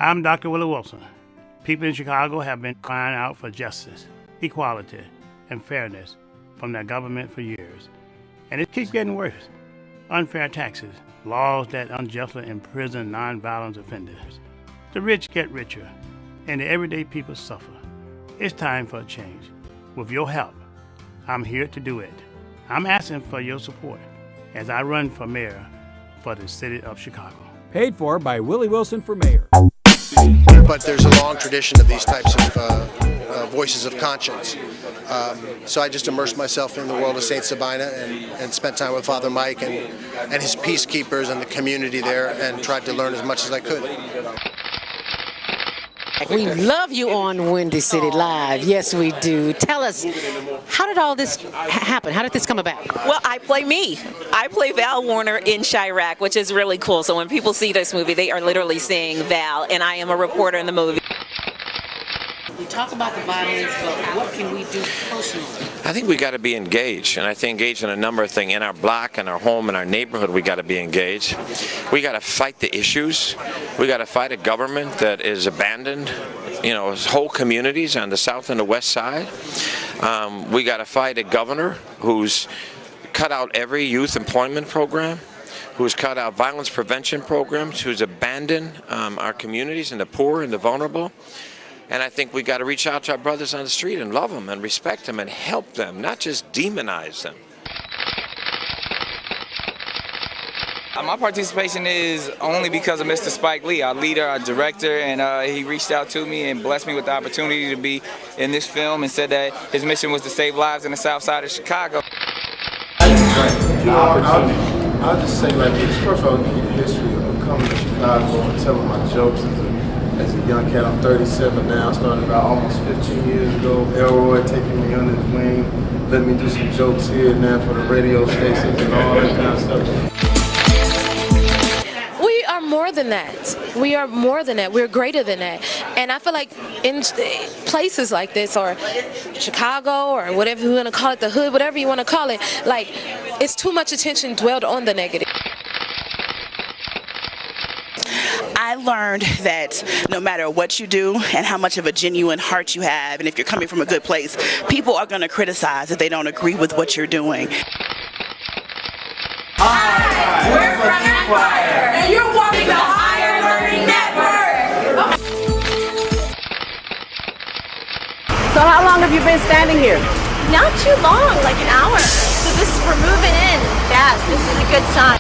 I'm Dr. Willie Wilson. People in Chicago have been crying out for justice, equality, and fairness from their government for years. And it keeps getting worse. Unfair taxes, laws that unjustly imprison nonviolent offenders. The rich get richer, and the everyday people suffer. It's time for a change. With your help, I'm here to do it. I'm asking for your support as I run for mayor for the city of Chicago. Paid for by Willie Wilson for mayor. But there's a long tradition of these types of voices of conscience. So I just immersed myself in the world of St. Sabina and spent time with Father Mike and his peacekeepers and the community there and tried to learn as much as I could. We love you on Windy City Live. Yes, we do. Tell us, how did all this happen? How did this come about? Well, I play me. I play Val Warner in Chirac, which is really cool. So when people see this movie, they are literally seeing Val, and I am a reporter in the movie. We talk about the violence, but what can we do personally? I think we got to be engaged, and I think engaged in a number of things. In our block, in our home, in our neighborhood, we got to be engaged. We got to fight the issues. We got to fight a government that is abandoned, whole communities on the south and the west side. We got to fight a governor who's cut out every youth employment program, who's cut out violence prevention programs, who's abandoned our communities and the poor and the vulnerable. And I think we got to reach out to our brothers on the street and love them and respect them and help them, not just demonize them. My participation is only because of Mr. Spike Lee, our leader, our director, and he reached out to me and blessed me with the opportunity to be in this film and said that his mission was to save lives in the south side of Chicago. I'll just say like this. First of all, give you the history of coming to Chicago and telling my jokes as a young cat. I'm 37 now. Started about almost 15 years ago. Elroy taking me under his wing, let me do some jokes here and there for the radio stations and all that kind of stuff. We are more than that. We are more than that. We're greater than that. And I feel like in places like this, or Chicago, or whatever you want to call it, the hood, whatever you want to call it, like, it's too much attention dwelled on the negative. I learned that no matter what you do and how much of a genuine heart you have, and if you're coming from a good place, people are going to criticize if they don't agree with what you're doing. Hi, we're from Empire, and you're watching the Higher Learning Network. So how long have you been standing here? Not too long, like an hour. So we're moving in fast. This is a good sign.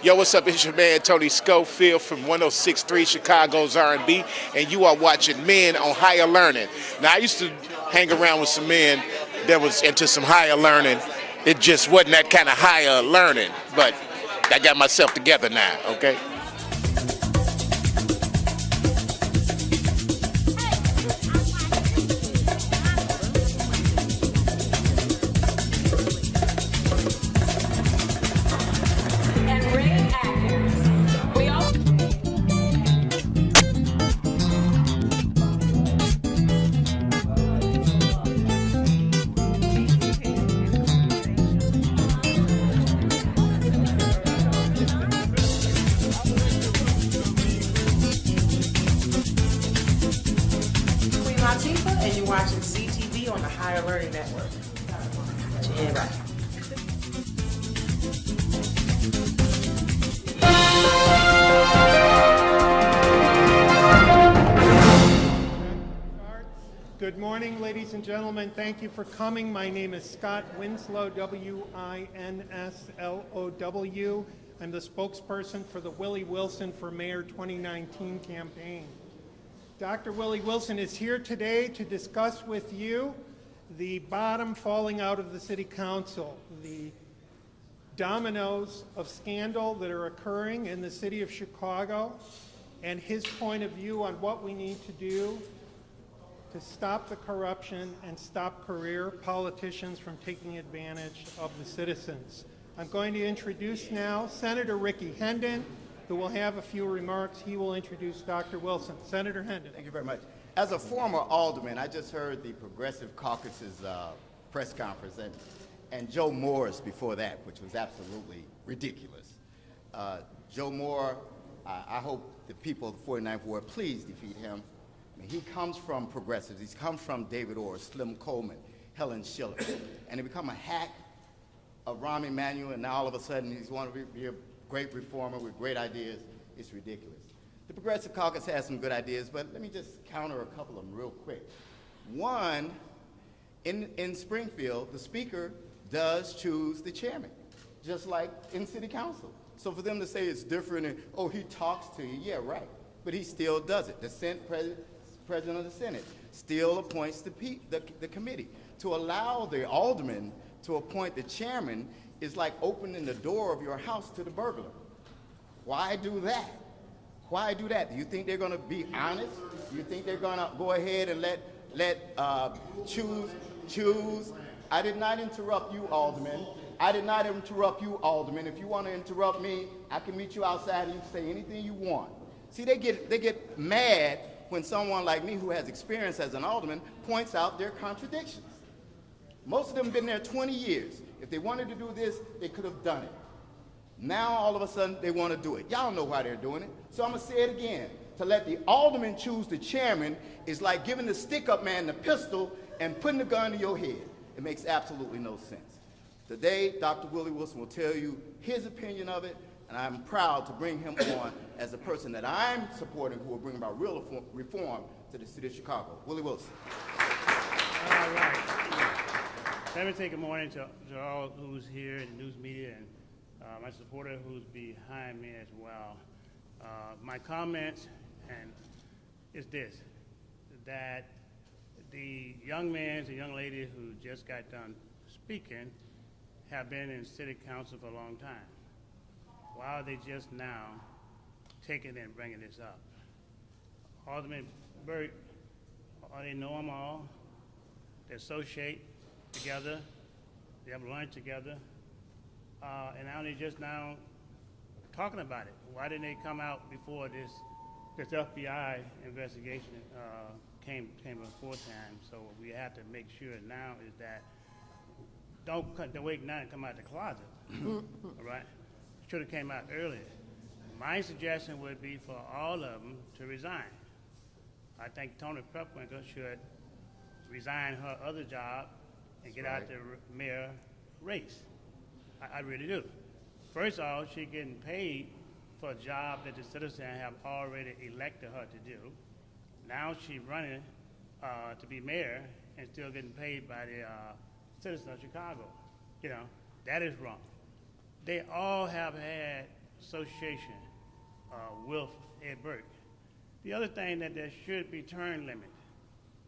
Yo, what's up? It's your man Tony Schofield from 106.3 Chicago's R&B, and you are watching Men on Higher Learning. Now, I used to hang around with some men that was into some higher learning. It just wasn't that kind of higher learning, but I got myself together now, okay? And you're watching CTV on the Higher Learning Network. Put your head right. Good morning, ladies and gentlemen. Thank you for coming. My name is Scott Winslow, W-I-N-S-L-O-W. I'm the spokesperson for the Willie Wilson for Mayor 2019 campaign. Dr. Willie Wilson is here today to discuss with you the bottom falling out of the City Council, the dominoes of scandal that are occurring in the city of Chicago, and his point of view on what we need to do to stop the corruption and stop career politicians from taking advantage of the citizens. I'm going to introduce now Senator Ricky Hendon, who will have a few remarks. He will introduce Dr. Wilson. Senator Hendon. Thank you very much. As a former alderman, I just heard the Progressive Caucus's press conference, and Joe Moore's before that, which was absolutely ridiculous. Joe Moore I hope the people of the 49th Ward please defeat him. I mean, he comes from progressives. He's come from David Orr, Slim Coleman, Helen Schiller, and he become a hack of Rahm Emanuel, and now all of a sudden he's want to be a great reformer with great ideas. It's ridiculous. The Progressive Caucus has some good ideas, but let me just counter a couple of them real quick. One, in Springfield, the speaker does choose the chairman, just like in city council. So for them to say it's different and, oh, he talks to you, yeah, right. But he still does it. The president of the Senate still appoints the committee. To allow the alderman to appoint the chairman is like opening the door of your house to the burglar. Why do that? Why do that? Do you think they're going to be honest? Do you think they're going to go ahead and choose? I did not interrupt you, Alderman. I did not interrupt you, Alderman. If you want to interrupt me, I can meet you outside and you can say anything you want. See, they get mad when someone like me who has experience as an alderman points out their contradictions. Most of them have been there 20 years. If they wanted to do this, they could have done it. Now, all of a sudden, they want to do it. Y'all know why they're doing it. So I'm going to say it again. To let the alderman choose the chairman is like giving the stick-up man the pistol and putting the gun to your head. It makes absolutely no sense. Today, Dr. Willie Wilson will tell you his opinion of it, and I'm proud to bring him on as a person that I'm supporting who will bring about real reform to the city of Chicago. Willie Wilson. All right. Let me say good morning to all who's here in the news media and my supporter who's behind me as well. My comments is this, that the young man and young lady who just got done speaking have been in city council for a long time. Why are they just now taking and bringing this up? Alderman Burke, they know them all. They associate together. They have lunch together. And now they're just now talking about it. Why didn't they come out before this FBI investigation came before time? So what we have to make sure now is that don't wait now and come out the closet. All right? Should have came out earlier. My suggestion would be for all of them to resign. I think Toni Preckwinkle should resign her other job and get out the mayor race. I really do. First of all, she's getting paid for a job that the citizens have already elected her to do. Now she's running to be mayor and still getting paid by the citizens of Chicago. You know, that is wrong. They all have had association with Ed Burke. The other thing that there should be term limit.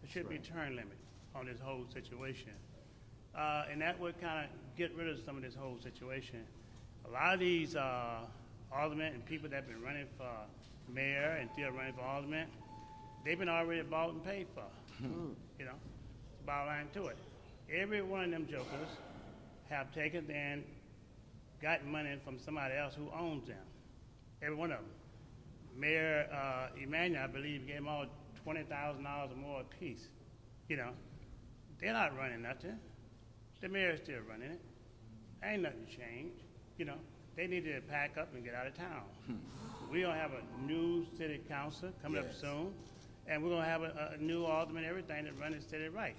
There should be term limit on this whole situation. And that would kind of get rid of some of this whole situation. A lot of these aldermen and people that have been running for mayor and still running for aldermen, they've been already bought and paid for. You know, it's bottom line to it. Every one of them jokers have taken and gotten money from somebody else who owns them. Every one of them. Mayor Emanuel, I believe, gave them all $20,000 or more apiece. You know, they're not running nothing. The mayor's still running it. Ain't nothing changed. You know, they need to pack up and get out of town. We're going to have a new city council coming up soon, and we're going to have a new alderman, everything that runs the city right.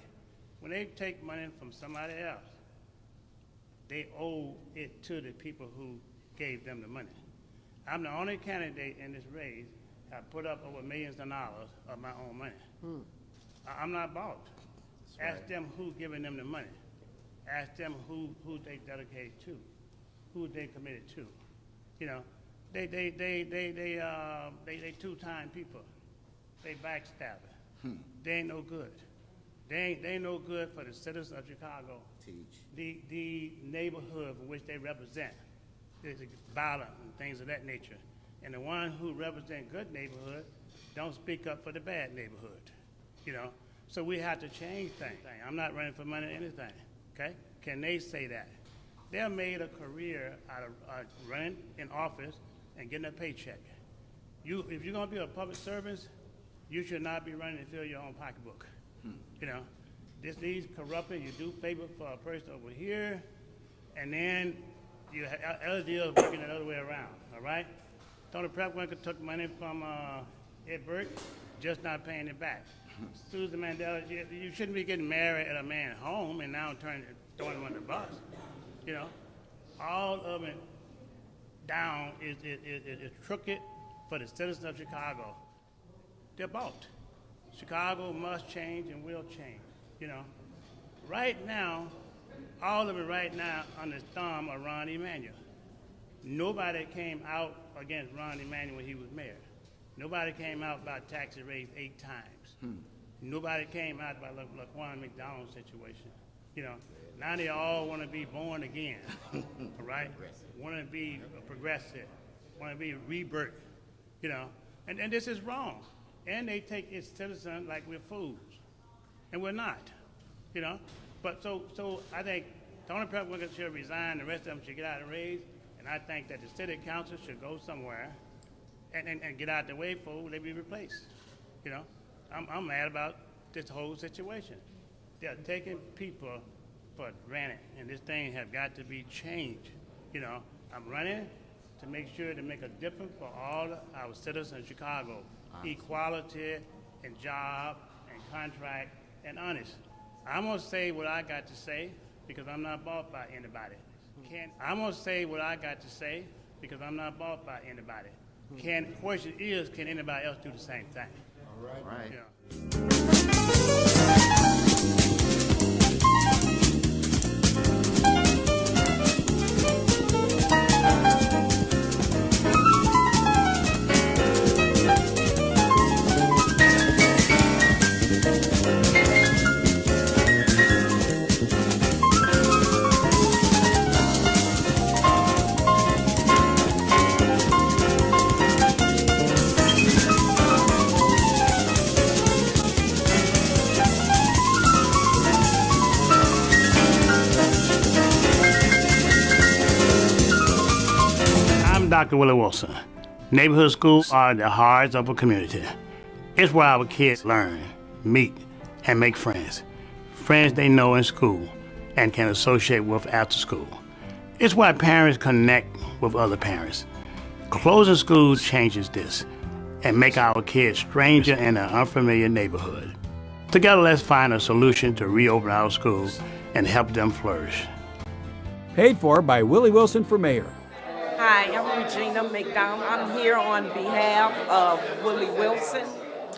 When they take money from somebody else, they owe it to the people who gave them the money. I'm the only candidate in this race that put up over millions of dollars of my own money. I'm not bought. Ask them who giving them the money. Ask them who they dedicated to, who they committed to. You know, they two-time people. They backstabbing. They ain't no good. They ain't no good for the citizens of Chicago. The neighborhood for which they represent is violent and things of that nature. And the ones who represent good neighborhood don't speak up for the bad neighborhood. You know, so we have to change things. I'm not running for money or anything. Okay? Can they say that? They have made a career out of running in office and getting a paycheck. If you're going to be a public service, you should not be running to fill your own pocketbook. You know, this needs corrupting. You do favor for a person over here, and then you have other deals working the other way around. All right? Toni Preckwinkle took money from Ed Burke, just not paying it back. Susan Mandela, you shouldn't be getting married at a man's home and now throwing him on the bus. You know, all of it down is crooked for the citizens of Chicago. They're bought. Chicago must change and will change. You know, right now, all of it right now on the thumb of Ron Emanuel. Nobody came out against Ron Emanuel when he was mayor. Nobody came out about taxes raised 8 times. Nobody came out about Laquan McDonald's situation. You know, now they all want to be born again, all right? Want to be progressive, want to be rebirth, you know? And this is wrong. And they take its citizens like we're fools, and we're not, you know? But so I think Toni Preckwinkle should resign, the rest of them should get out of the race, and I think that the city council should go somewhere and get out the way for they be replaced, you know? I'm mad about this whole situation. They're taking people for granted, and this thing has got to be changed, you know? I'm running to make sure to make a difference for all our citizens in Chicago. Equality and job and contract and honest. I'm gonna say what I got to say because I'm not bought by anybody. I'm gonna say what I got to say because I'm not bought by anybody. Question is, can anybody else do the same thing? All right. Yeah. Dr. Willie Wilson. Neighborhood schools are the hearts of a community. It's where our kids learn, meet, and make friends. Friends they know in school and can associate with after school. It's why parents connect with other parents. Closing schools changes this and make our kids stranger in an unfamiliar neighborhood. Together, let's find a solution to reopen our schools and help them flourish. Paid for by Willie Wilson for mayor. Hi, I'm Regina McDonald. I'm here on behalf of Willie Wilson.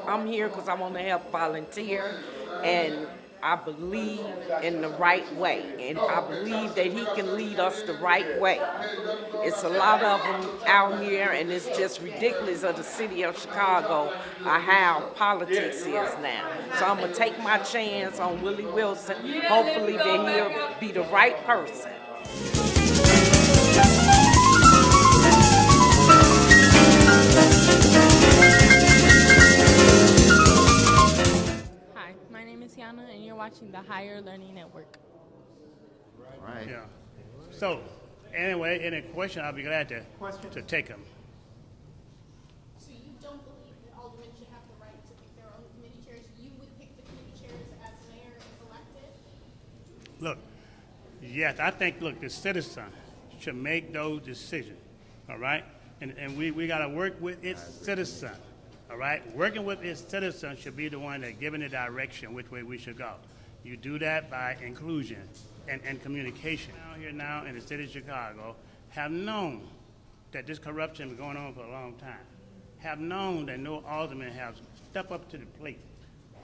I'm here because I want to help volunteer, and I believe in the right way, and I believe that he can lead us the right way. It's a lot of them out here, and it's just ridiculous of the city of Chicago how politics is now. So I'm going to take my chance on Willie Wilson, hopefully that he'll be the right person. And you're watching the Higher Learning Network. Right. Yeah. So, anyway, any question, I'll be glad to take them. So you don't believe that aldermen should have the right to pick their own committee chairs? You would pick the committee chairs as mayor if elected? Look, yes, I think, look, the citizen should make those decisions, all right? And we got to work with its citizen. All right, working with its citizens should be the one that giving the direction which way we should go. You do that by inclusion and communication. Down here now in the city of Chicago have known that this corruption has been going on for a long time. Have known that no aldermen have stepped up to the plate.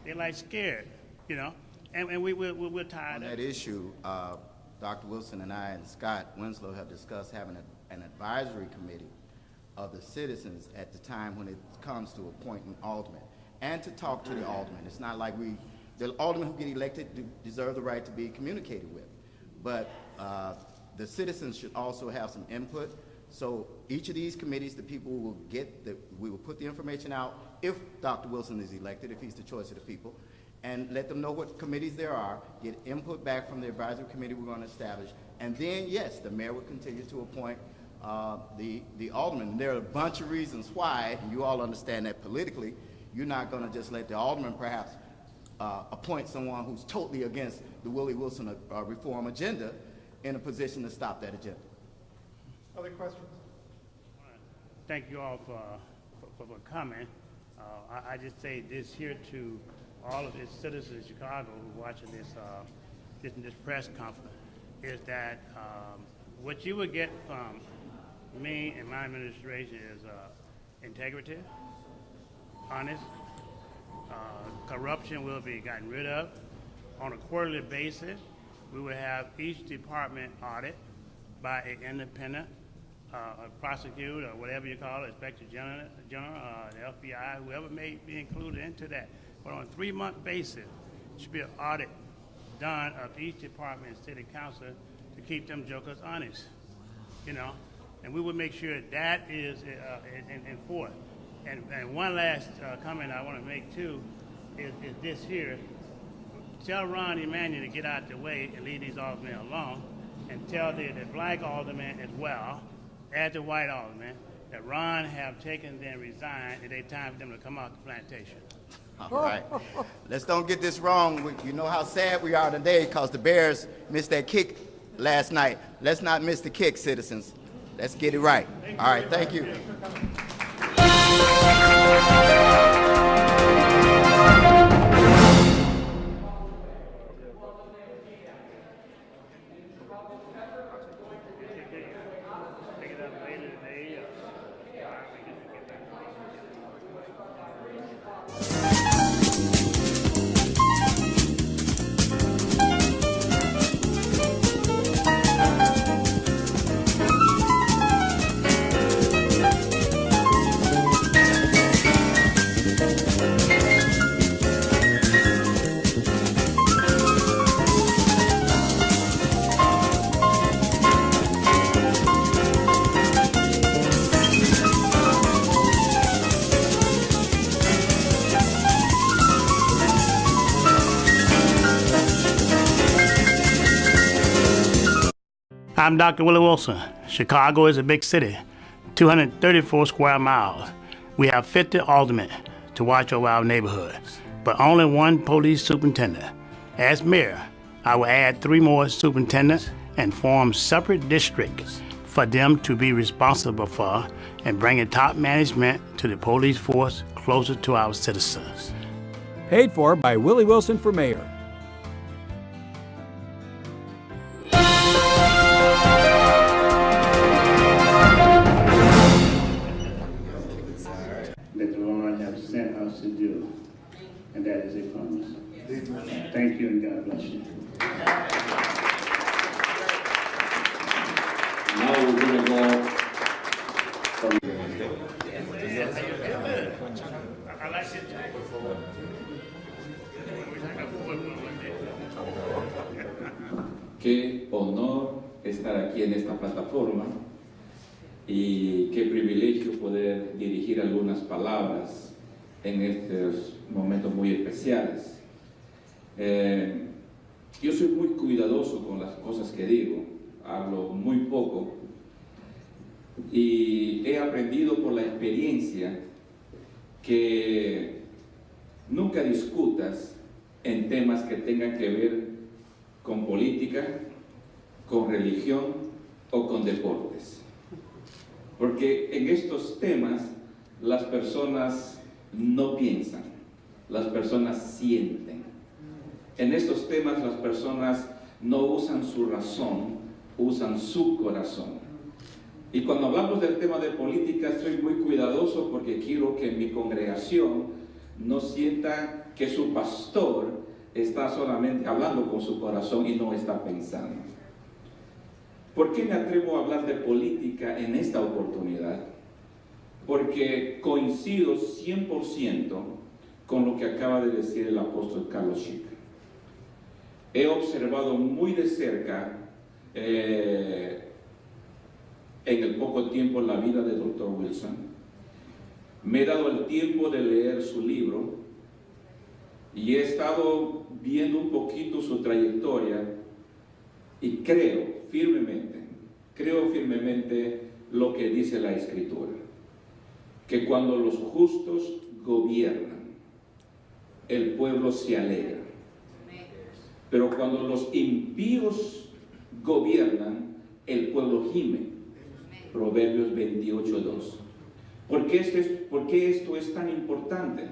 They're like scared, you know, and we're tired of that issue. Dr. Wilson and I and Scott Winslow have discussed having an advisory committee of the citizens at the time when it comes to appointing aldermen, and to talk to the aldermen. It's not like the aldermen who get elected deserve the right to be communicated with, but the citizens should also have some input. So each of these committees, the people will we will put the information out if Dr. Wilson is elected, if he's the choice of the people, and let them know what committees there are, get input back from the advisory committee we're going to establish, and then yes, the mayor will continue to appoint the alderman. There are a bunch of reasons why, and you all understand that politically, you're not going to just let the alderman perhaps appoint someone who's totally against the Willie Wilson reform agenda in a position to stop that agenda. Other questions? thank you all for coming. I just say this here to all of the citizens of Chicago who are watching this press conference is that what you would get from me and my administration is integrity, honest, corruption will be gotten rid of. On a quarterly basis, we will have each department audited by an independent prosecutor or whatever you call it, Inspector General, the FBI, whoever may be included into that. But on a 3-month basis, it should be an audit done of each department and city council to keep them jokers honest, you know. And we will make sure that is enforced. And one last comment I want to make too is this here. Tell Ron Emanuel to get out the way and leave these aldermen alone, and tell the black aldermen as well, as the white aldermen, that Ron have taken them resigned, and it's time for them to come out the plantation. All right. Let's don't get this wrong. You know how sad we are today because the Bears missed that kick last night. Let's not miss the kick, citizens. Let's get it right. All right, thank you. I'm Dr. Willie Wilson. Chicago is a big city, 234 square miles. We have 50 aldermen to watch over our neighborhood, but only one police superintendent. As mayor, I will add 3 more superintendents and form separate districts for them to be responsible for and bringing top management to the police force closer to our citizens. Paid for by Willie Wilson for mayor. That the Lord have sent us to do, and that is a promise. Thank you, and God bless you. Now we're going to go from Qué honor estar aquí en esta plataforma y qué privilegio poder dirigir algunas palabras en estos momentos muy especiales. Yo soy muy cuidadoso con las cosas que digo, hablo muy poco y he aprendido por la experiencia que nunca discutas en temas que tengan que ver con política, con religión o con deportes. Porque en estos temas las personas no piensan, las personas sienten. En estos temas las personas no usan su razón, usan su corazón. Y cuando hablamos del tema de política soy muy cuidadoso porque quiero que mi congregación no sienta que su pastor está solamente hablando con su corazón y no está pensando. ¿Por qué me atrevo a hablar de política en esta oportunidad? Porque coincido 100% con lo que acaba de decir el apóstol Carlos Schick. He observado muy de cerca en el poco tiempo la vida del Dr. Wilson. Me he dado el tiempo de leer su libro y he estado viendo un poquito su trayectoria y creo firmemente lo que dice la Escritura, que cuando los justos gobiernan, el pueblo se alegra, pero cuando los impíos gobiernan, el pueblo gime. Proverbios 28:2. ¿Por qué esto es tan importante?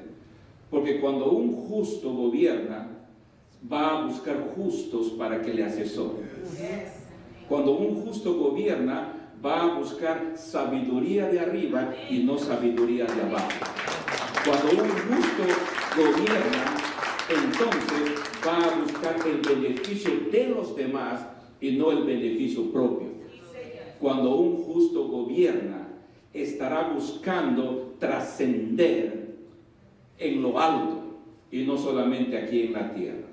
Porque cuando un justo gobierna, va a buscar justos para que le asesoren. Cuando un justo gobierna, va a buscar sabiduría de arriba y no sabiduría de abajo. Cuando un justo gobierna, entonces va a buscar el beneficio de los demás y no el beneficio propio. Cuando un justo gobierna, estará buscando trascender en lo alto y no solamente aquí en la tierra.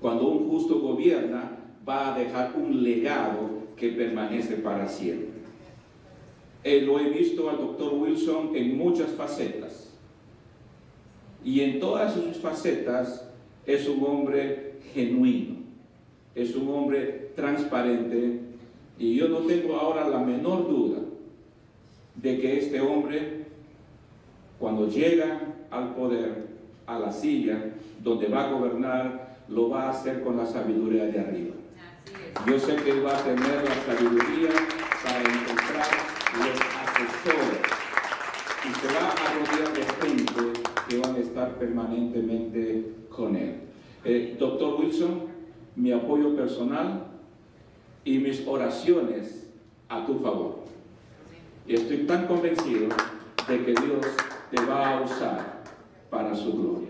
Cuando un justo gobierna, va a dejar un legado que permanece para siempre. Lo he visto al doctor Wilson en muchas facetas. Y en todas sus facetas es un hombre genuino, es un hombre transparente, y yo no tengo ahora la menor duda de que este hombre, cuando llega al poder, a la silla donde va a gobernar, lo va a hacer con la sabiduría de arriba. Yo sé que él va a tener la sabiduría para encontrar los asesores y se va a rodear de gente que van a estar permanentemente con él. Doctor Wilson, mi apoyo personal y mis oraciones a tu favor. Y estoy tan convencido de que Dios te va a usar para su gloria.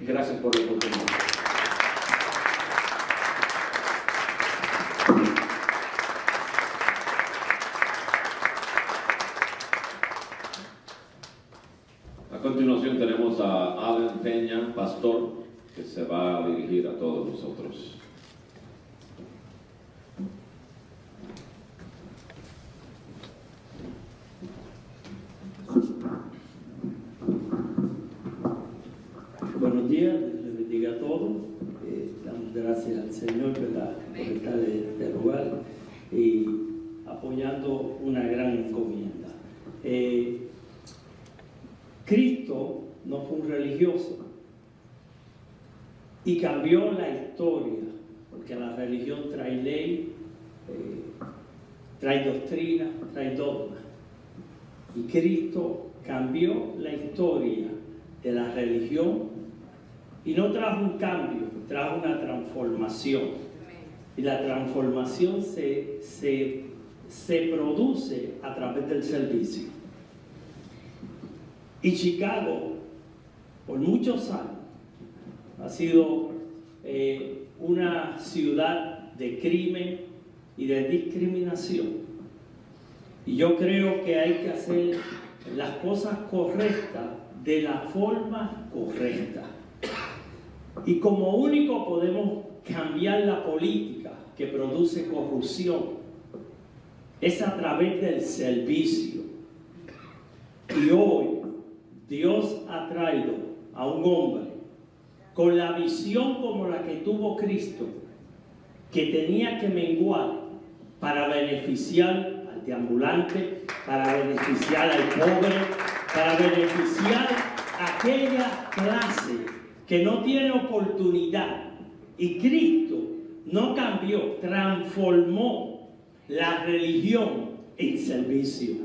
Gracias por la oportunidad. A continuación tenemos a Alan Peña, pastor, que se va a dirigir a todos nosotros. Buenos días, les bendiga a todos. Damos gracias al Señor, ¿verdad?, por estar en este lugar y apoyando una gran encomienda. Cristo no fue un religioso y cambió la historia, porque la religión trae ley, trae doctrina, trae dogma. Y Cristo cambió la historia de la religión y no trajo un cambio, trajo una transformación. Y la transformación se produce a través del servicio. Y Chicago, por muchos años, ha sido una ciudad de crimen y de discriminación. Y yo creo que hay que hacer las cosas correctas de la forma correcta. Y como único podemos cambiar la política que produce corrupción es a través del servicio. Y hoy Dios ha traído a un hombre con la visión como la que tuvo Cristo, que tenía que menguar para beneficiar al deambulante, para beneficiar al pobre, para beneficiar a aquella clase que no tiene oportunidad. Y Cristo no cambió, transformó la religión en servicio.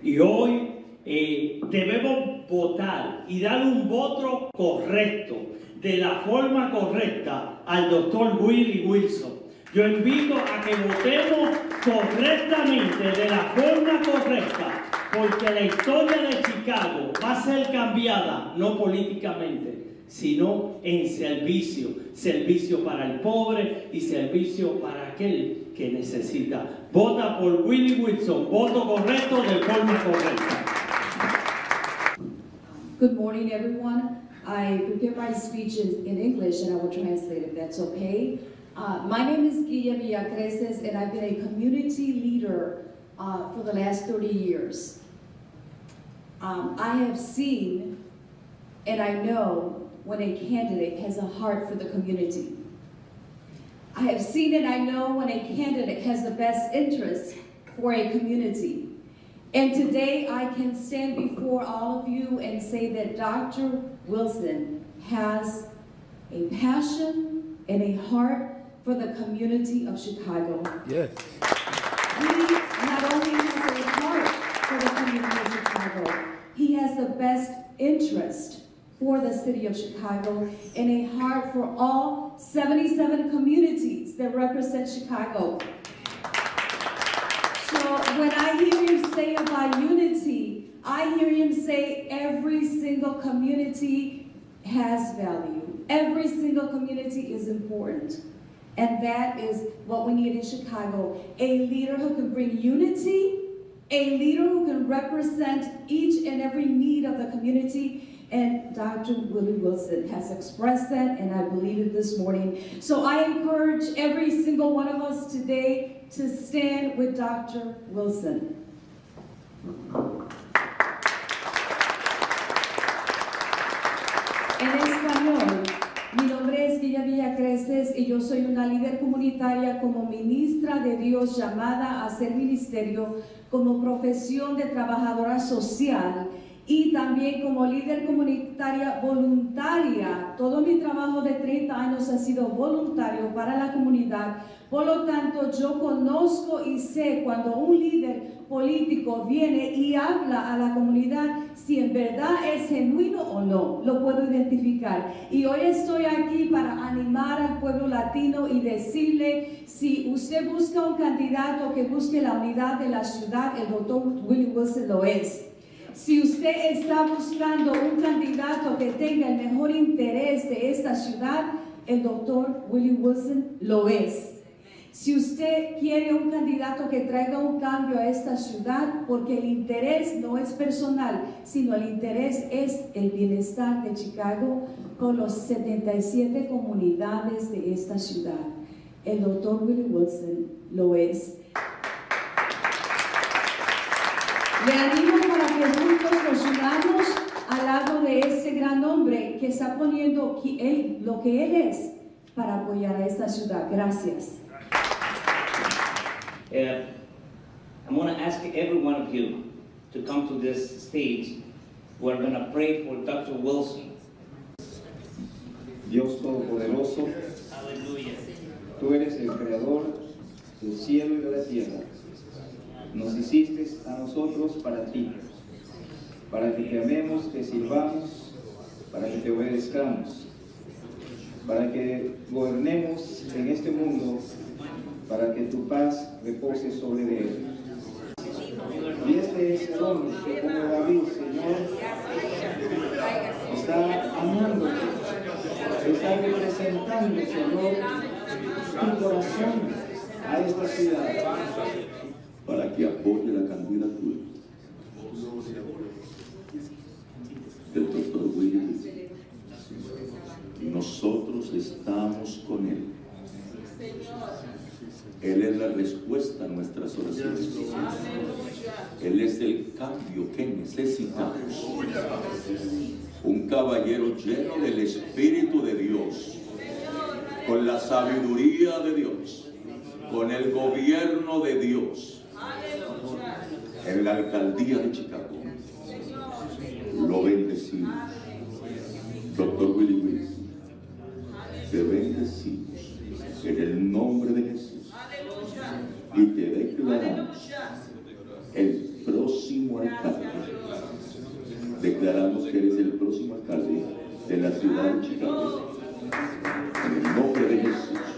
Y hoy debemos votar y dar un voto correcto, de la forma correcta, al doctor Willie Wilson. Yo invito a que votemos correctamente, de la forma correcta, porque la historia de Chicago va a ser cambiada, no políticamente, sino en servicio. Servicio para el pobre y servicio para aquel que necesita. Vota por Willie Wilson, voto correcto de forma correcta. Good morning, everyone. I prepared my speech in English, and I will translate if that's okay. My name is Guilla Villacreses, and I've been a community leader for the last 30 years. I have seen, and I know, when a candidate has a heart for the community. I have seen and I know when a candidate has the best interest for a community. And today I can stand before all of you and say that Dr. Wilson has a passion and a heart for the community of Chicago. Yes. He not only has a heart for the community of Chicago, best interest for the city of Chicago and a heart for all 77 communities that represent Chicago. So when I hear him say about unity, I hear him say every single community has value. Every single community is important. And that is what we need in Chicago. A leader who can bring unity, a leader who can represent each and every need of the community. And Dr. Willie Wilson has expressed that, and I believe it this morning. So I encourage every single one of us today to stand with Dr. Wilson. En español, mi nombre es Guilla Villacreces y yo soy una líder comunitaria como ministra de Dios llamada a hacer ministerio como profesión de trabajadora social y también como líder comunitaria voluntaria. Todo mi trabajo de 30 años ha sido voluntario para la comunidad. Por lo tanto, yo conozco y sé cuando un líder político viene y habla a la comunidad si en verdad es genuino o no. Lo puedo identificar. Y hoy estoy aquí para animar al pueblo latino y decirle, si usted busca un candidato que busque la unidad de la ciudad, el doctor Willie Wilson lo es. Si usted está buscando un candidato que tenga el mejor interés de esta ciudad, el doctor Willie Wilson lo es. Si usted quiere un candidato que traiga un cambio a esta ciudad, porque el interés no es personal, sino el interés es el bienestar de Chicago con los 77 comunidades de esta ciudad, el doctor Willie Wilson lo es. Le animo para que juntos nos unamos al lado de este gran hombre que está poniendo lo que él es para apoyar a esta ciudad. Gracias. I'm going to ask every one of you to come to this stage. We're going to pray for Dr. Wilson. Dios Todopoderoso, Aleluya. tú eres el creador del cielo y de la tierra. Nos hiciste a nosotros para ti, para que te amemos, te sirvamos, para que te obedezcamos, para que gobernemos en este mundo, para que tu paz repose sobre él. Y este es el hombre que, como David, Señor, está amándote, está representando, Señor, tu corazón a esta ciudad, para que apoye la candidatura del doctor Willie Wilson. Nosotros estamos con él. Él es la respuesta a nuestras oraciones. Él es el cambio que necesitamos. Un caballero lleno del Espíritu de Dios, con la sabiduría de Dios, con el gobierno de Dios, en la alcaldía de Chicago. Lo bendecimos. Doctor Willie Wilson, te bendecimos en el nombre de Jesús y te declaramos el próximo alcalde. Declaramos que eres el próximo alcalde de la ciudad de Chicago. En el nombre de Jesús.